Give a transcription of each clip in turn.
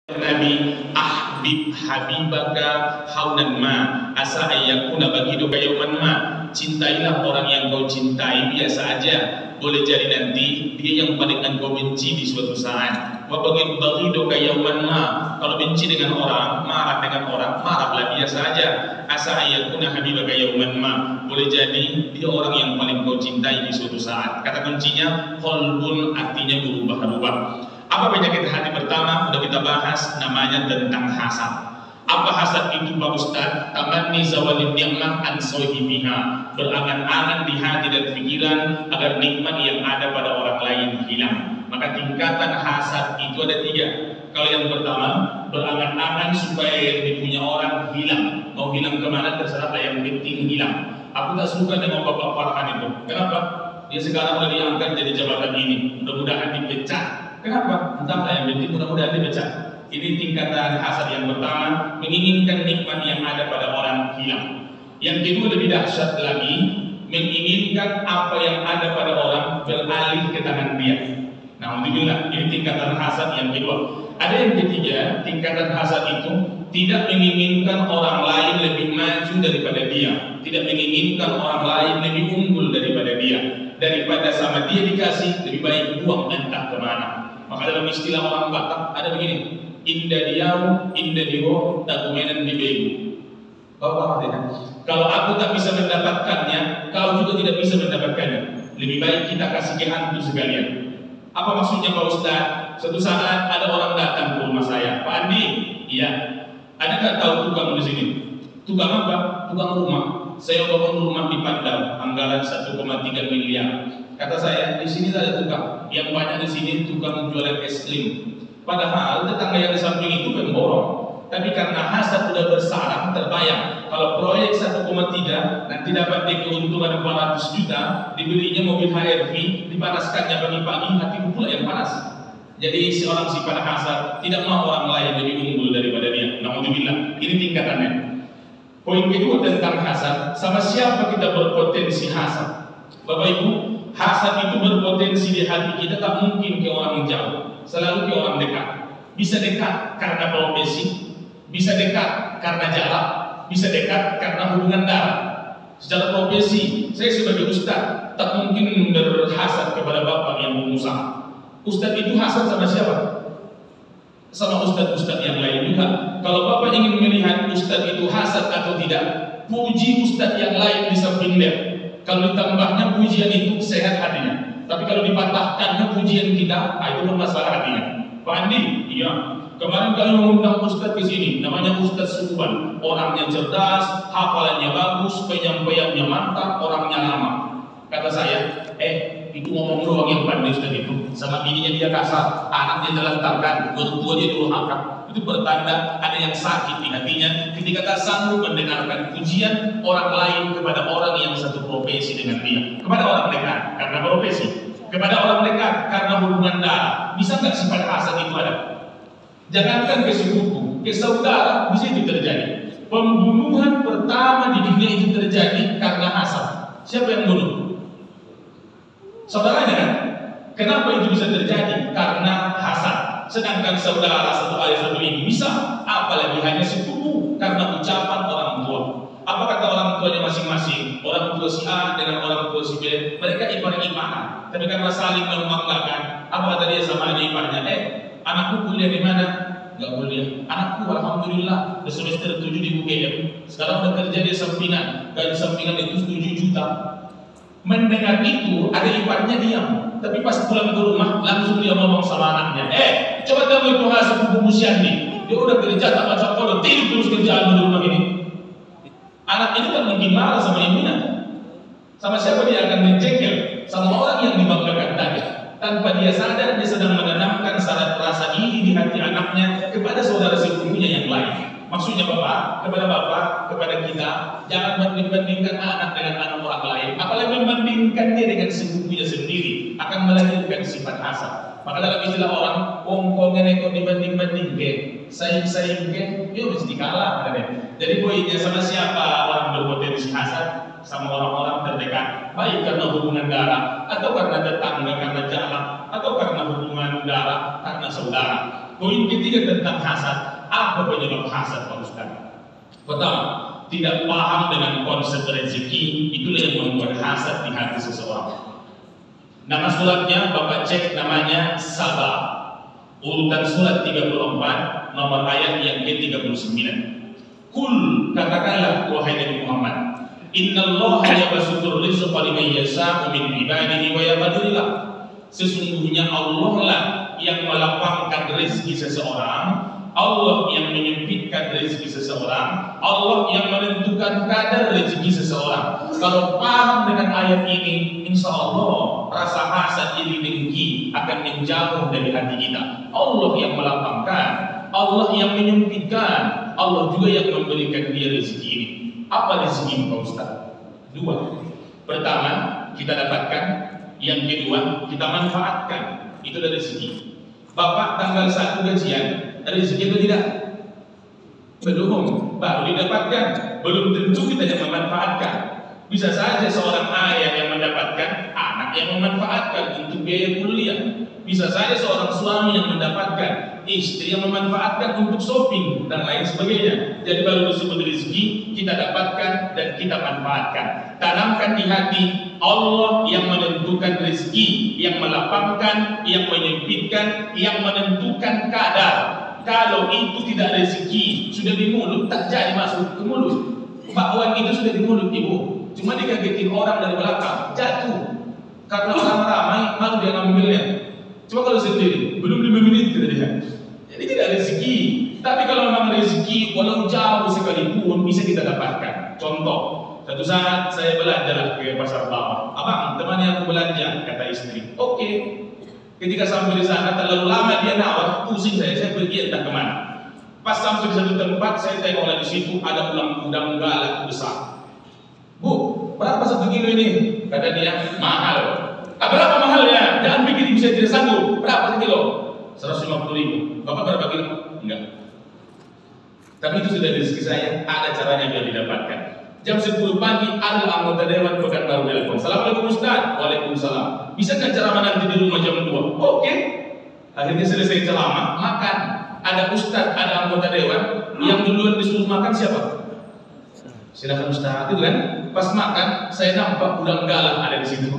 Nabi ahbib habibaka haunan ma asa ayyakuna bagiduka yauman ma. Cintailah orang yang kau cintai biasa aja, boleh jadi nanti dia yang paling engkau benci di suatu saat. Wa bagiduka yauman ma, kalau benci dengan orang, marah dengan orang, marahlah biasa aja. Asa ayyakuna habibaka yauman ma, boleh jadi dia orang yang paling kau cintai di suatu saat. Kata kuncinya qalbun, artinya berubah-ubah. Apa penyakit hati pertama? Sudah kita bahas, namanya tentang hasad. Apa hasad itu Pak Ustaz? Tamanni zawalin ni'mah an sahibiha, berangan-angan di hati dan pikiran agar nikmat yang ada pada orang lain hilang. Maka tingkatan hasad itu ada 3. Kalau yang pertama, berangan-angan supaya yang dipunya orang hilang. Mau hilang kemana terserah, yang penting hilang. Aku tak suka dengan Bapak Farhan itu. Kenapa? Dia sekarang sudah diangkat jadi jabatan ini, mudah-mudahan dipecat. Kenapa? Entahlah, yang penting mudah-mudahan dipecat. Ini tingkatan hasad yang pertama, menginginkan nikmat yang ada pada orang hilang. Yang kedua lebih dahsyat lagi, menginginkan apa yang ada pada orang beralih ke tangan dia. Nah, alhamdulillah, ini tingkatan hasad yang kedua. Ada yang ketiga, tingkatan hasad itu tidak menginginkan orang lain lebih maju daripada dia, tidak menginginkan orang lain lebih unggul daripada dia. Daripada sama dia dikasih, lebih baik buang entah kemana. Maka dalam istilah orang Batak ada begini, inda diau, inda diwo, takumenan dibegu. Bapak artinya, kalau aku tak bisa mendapatkannya, kau juga tidak bisa mendapatkannya. Lebih baik kita kasih ke hantu sekalian. Apa maksudnya Pak Ustaz? Suatu saat ada orang datang ke rumah saya, Pak Andi, iya. Ada nggak tahu tukang di sini? Tukang apa? Tukang rumah. Saya bangun rumah di Padang, anggaran 1,3 miliar. Kata saya, di sini ada tukang. Yang banyak di sini tukang jualan es krim. Padahal tetangga yang di samping itu pemborong. Tapi karena hasad sudah bersarang, terbayang kalau proyek 1,3 nanti dapat keuntungan 400 juta, dibelinya mobil HRV, dipanaskannya pagi-pagi, hatiku pula yang panas. Jadi seorang si pada hasad tidak mau orang lain lebih unggul daripada dia. Alhamdulillah, ini tingkatannya. Poin kedua tentang hasad, sama siapa kita berpotensi hasad? Bapak Ibu, hasad itu berpotensi di hati kita, tak mungkin ke orang jauh, selalu ke orang dekat. Bisa dekat karena profesi, bisa dekat karena jarak, bisa dekat karena hubungan darah. Secara profesi, saya sebagai ustaz tak mungkin berhasad kepada bapak yang pengusaha. Ustaz itu hasad sama siapa? Sama ustaz-ustaz yang lain juga. Kalau bapak ingin melihat ustaz itu hasad atau tidak, puji ustaz yang lain di samping dia. Kalau ditambahnya pujian itu sehat hatinya. Tapi kalau dipatahkannya pujian kita, itu bermasalah hatinya. Pak Andi, iya. Kemarin kami mengundang ustaz ke sini, namanya Ustaz Subhan. Orangnya cerdas, hafalannya bagus, penyampaiannya mantap, orangnya lama. Kata saya, itu ngomong doang yang pandai ustaz itu. Sama bininya dia kasar, anaknya telantarkan, mertuanya durhaka. Itu bertanda ada yang sakit di hatinya ketika tak sanggup mendengarkan pujian orang lain kepada orang yang satu profesi dengan dia. Kepada orang dekat karena profesi, kepada orang dekat karena hubungan darah. Bisa nggak sifat hasad itu ada? Jangankan ke sepupu, ke saudara bisa itu terjadi. Pembunuhan pertama di dunia itu terjadi karena hasad. Siapa yang bunuh? Saudaranya kan? Kenapa itu bisa terjadi? Karena hasad. Sedangkan saudara satu ayah satu ibu bisa, apalagi hanya sepupu karena ucapan orang tua. Apa kata orang tuanya masing-masing? Orang tua si A dengan orang tua si B, mereka ipar-iparan. Tapi karena saling membanggakan, apa kata dia sama adik iparnya? Anakku kuliah di mana? Gak kuliah. Anakku alhamdulillah semester 7 di UGM. Sekarang udah kerja di sampingan. Gaji sampingan itu 7 juta. Mendengar itu, ada iparnya diam. Tapi pas pulang ke rumah, langsung dia ngomong sama anaknya, coba kamu itu hasil buku Syandi. Dia udah kerja, tak baca kodok, tidur terus kerjaan di rumah ini. Anak ini kan mungkin marah sama ibunya. Sama siapa dia akan menjengkel? Sama orang yang dibanggakan tadi. Tanpa dia sadar, dia sedang menanamkan syarat rasa iri di hati anaknya kepada saudara sepupunya yang lain. Maksudnya bapak, kepada kita, jangan membandingkan anak dengan anak orang lain. Apalagi membandingkan dia dengan sepupunya sendiri, akan melahirkan sifat hasad. Maka dalam istilah orang, wongkongen kok dibanding-banding ke, saing-saing ke, dia mesti kalah. Jadi poinnya sama siapa orang berpotensi hasad? Sama orang-orang terdekat, baik karena hubungan darah, atau karena tetangga, karena jarak, atau karena hubungan darah, karena saudara. Poin ketiga tentang hasad. Apa penyebab hasad, Pak Ustaz? Pertama, tidak paham dengan konsep rezeki, itulah yang membuat hasad di hati seseorang. Nama suratnya Bapak cek, namanya Saba, urutan surat 34, nomor ayat yang ke-39. Kul, katakanlah wahai Nabi Muhammad, innallaha yabsutur rizqa liman yasha'u min ibadihi wa yaqdiru lahu. Sesungguhnya Allah lah yang melapangkan rezeki seseorang, Allah yang menyempitkan rezeki seseorang, Allah yang menentukan kadar rezeki seseorang. Kalau paham dengan ayat ini, insya Allah rasa hasad, iri dengki akan menjauh dari hati kita. Allah yang melapangkan, Allah yang menyempitkan, Allah juga yang memberikan dia rezeki ini. Apa rezeki ini, Pak Ustaz? Dua. Pertama, kita dapatkan. Yang kedua, kita manfaatkan. Itu dari rezeki. Bapak tanggal 1 gajian, rezeki itu tidak? Belum, baru didapatkan. Belum tentu kita yang memanfaatkan. Bisa saja seorang ayah yang mendapatkan, anak yang memanfaatkan untuk biaya kuliah. Bisa saja seorang suami yang mendapatkan, istri yang memanfaatkan untuk shopping dan lain sebagainya. Jadi baru disebut rezeki, kita dapatkan dan kita manfaatkan. Tanamkan di hati, Allah yang menentukan rezeki, yang melapangkan, yang menyempitkan, yang menentukan kadar. Kalau itu tidak rezeki, sudah di mulut, tak jadi masuk ke mulut. Bakwan itu sudah di mulut ibu, cuma dikagetin orang dari belakang, jatuh. Karena orang ramai, baru dia ngambilnya. Cuma kalau sendiri, belum 5 menit kita lihat. Jadi tidak rezeki. Tapi kalau memang rezeki, walau jauh sekalipun bisa kita dapatkan. Contoh, satu saat saya belajar ke pasar bawah. Abang, temannya aku belanja, kata istri. Oke. Ketika sampai di sana, terlalu lama dia nawar, pusing saya pergi entah kemana. Pas sampai di satu tempat, saya tengok di situ ada udang galak besar. Bu, berapa 1 kilo ini? Kata dia, mahal. Berapa mahalnya? Jangan pikir bisa tidak sanggup. Berapa 1 kilo? 150.000. Bapak berapa kilo? Enggak. Tapi itu sudah rezeki saya. Ada caranya biar didapatkan. Jam 10 pagi ada anggota dewan Pekanbaru telepon. Assalamualaikum Ustaz. Waalaikumsalam. Bisa nggak ceramah nanti di rumah jam 2? Oke. Akhirnya selesai ceramah, makan. Ada Ustaz, ada anggota dewan. Yang duluan disuruh makan siapa? Silakan Ustaz. Itu kan? Pas makan, saya nampak udang galah ada di situ.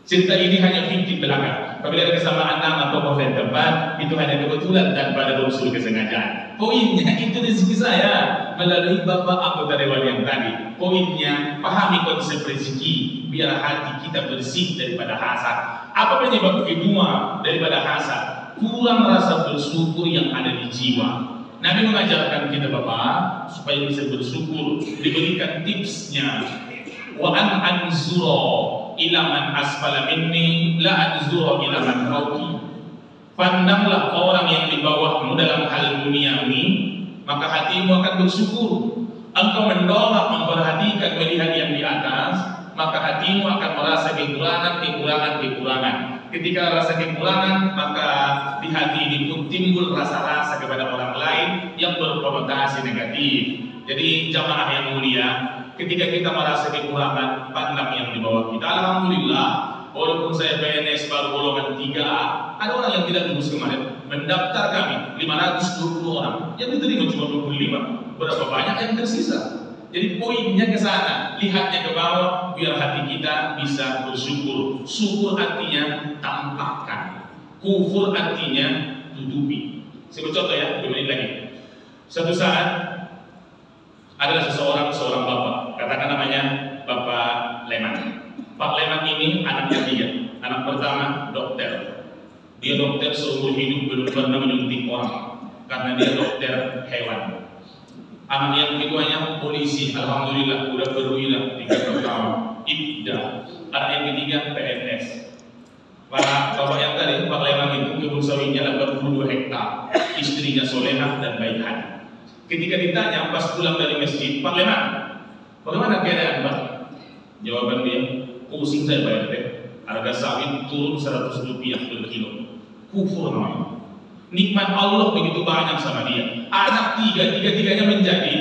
Cerita ini hanya fiktif belaka. Apabila ada kesamaan nama tokoh dan tempat, itu hanya kebetulan dan pada unsur kesengajaan. Poinnya itu rezeki saya melalui bapak anggota dewan yang tadi. Poinnya pahami konsep rezeki biar hati kita bersih daripada hasad. Apa penyebab kedua daripada hasad? Kurang rasa bersyukur yang ada di jiwa. Nabi mengajarkan kita bapak supaya bisa bersyukur. Diberikan tipsnya. Wa an anzura ila man asfala minni la anzura ila man fawqi. Pandanglah orang yang di bawahmu dalam hal duniawi, maka hatimu akan bersyukur. Engkau mendolak memperhatikan melihat yang di atas, maka hatimu akan merasa kekurangan. Ketika rasa kekurangan, maka di hati ini pun timbul rasa-rasa kepada orang lain yang berkonotasi negatif. Jadi jamaah yang mulia, ketika kita merasa kekurangan, pandang yang di bawah kita. Alhamdulillah, walaupun saya PNS baru golongan 3A, ada orang yang tidak lulus kemarin, mendaftar kami 520 orang, yang diterima cuma 25. Berapa banyak yang tersisa? Jadi poinnya ke sana, lihatnya ke bawah, biar hati kita bisa bersyukur. Syukur artinya tampakkan, kufur artinya tutupi. Saya contoh ya, 2 menit lagi. Suatu saat adalah seorang bapak, katakan namanya Bapak Leman. Pak Leman ini anaknya 3. Anak pertama dokter. Dia dokter seumur hidup belum pernah menyuntik orang karena dia dokter hewan. Anak yang keduanya polisi, alhamdulillah udah berwira 3 tahun. Ibda. Anak yang ketiga PNS. Para bapak yang tadi Pak Leman itu kebun sawitnya 82 hektar. Istrinya solehah dan baik hati. Ketika ditanya pas pulang dari masjid, Pak Leman, bagaimana keadaan Pak? Jawaban dia, pusing saya bayar teh. Harga sawit turun 100 rupiah per kilo. Kufur namanya. Nikmat Allah begitu banyak sama dia. Anak tiga-tiganya menjadi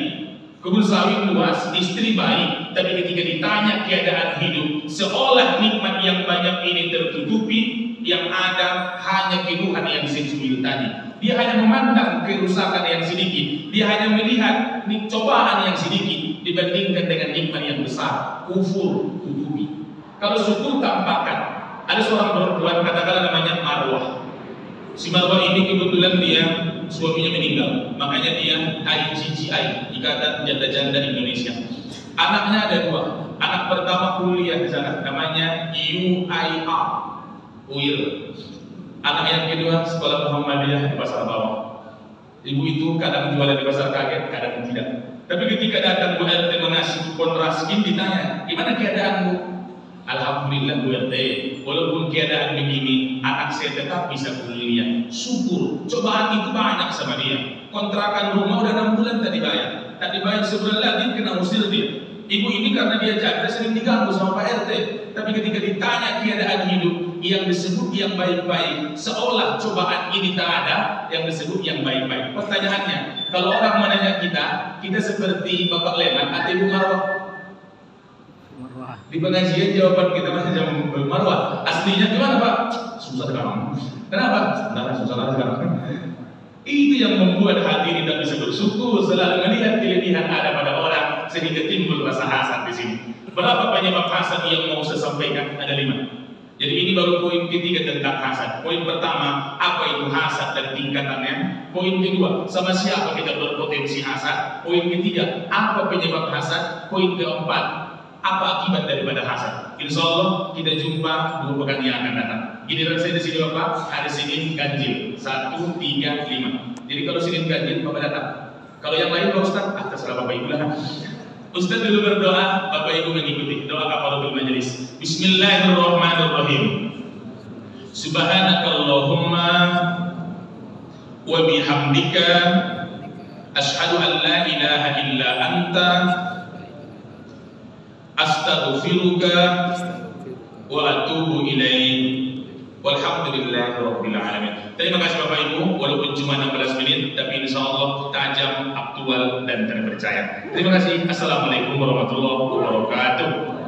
kebun sawit luas, istri baik. Tapi ketika ditanya keadaan hidup, seolah nikmat yang banyak ini tertutupi, yang ada hanya keluhan yang secuil tadi. Dia hanya memandang kerusakan yang sedikit. Dia hanya melihat cobaan yang sedikit dibandingkan dengan nikmat yang besar. Kufur tutupi. Kalau syukur tampakkan. Ada seorang perempuan, katakanlah namanya Marwah. Si Marwah ini kebetulan dia suaminya meninggal, makanya dia IGGI, Ikatan Janda-Janda Indonesia. Anaknya ada 2. Anak pertama kuliah di sana, namanya UIR. Anak yang kedua sekolah Muhammadiyah di Pasar Bawah. Ibu itu kadang jualan di pasar kaget, kadang tidak. Tapi ketika datang Bu RT mengasih kontraskin, ditanya, gimana keadaanmu? Alhamdulillah Bu RT, walaupun keadaan begini, anak saya tetap bisa kuliah. Syukur, cobaan itu banyak sama dia. Kontrakan rumah udah 6 bulan tak dibayar. Tak dibayar sebulan lagi kena usir dia. Ibu ini karena dia janda sering diganggu sama Pak RT. Tapi ketika ditanya keadaan hidup, yang disebut yang baik-baik, seolah cobaan ini tak ada, yang disebut yang baik-baik. Pertanyaannya, kalau orang menanya kita seperti Bapak Leman atau Ibu Marwah? Di pengajian jawaban kita masih jam Marwah. Aslinya gimana Pak? Susah sekarang. Kenapa? Nah, susah sekarang. Itu yang membuat hati tidak bisa bersyukur, selalu melihat kelebihan ada pada orang sehingga timbul rasa hasad di sini. Berapa penyebab hasad yang mau saya sampaikan? Ada 5. Jadi ini baru poin ketiga tentang hasad. Poin pertama, apa itu hasad dan tingkatannya. Poin kedua, sama siapa kita berpotensi hasad. Poin ketiga, apa penyebab hasad. Poin keempat, apa akibat daripada hasad. Insya Allah kita jumpa 2 pekan yang akan datang. Giliran saya di sini Bapak, hari Senin ganjil 1, 3, 5. Jadi kalau Senin ganjil Bapak datang. Kalau yang lain Pak Ustaz, terserah Bapak Ibu lah. Ustaz dulu berdoa, Bapak Ibu mengikuti doa kafaratul majelis. Bismillahirrahmanirrahim. Subhanakallahumma wa bihamdika asyhadu an la ilaha illa anta astaghfiruka wa atubu ilaik. Walhamdulillahirabbil alamin. Terima kasih Bapak Ibu, walaupun cuma 16 menit tapi insyaallah tajam, aktual dan terpercaya. Terima kasih. Assalamualaikum warahmatullahi wabarakatuh.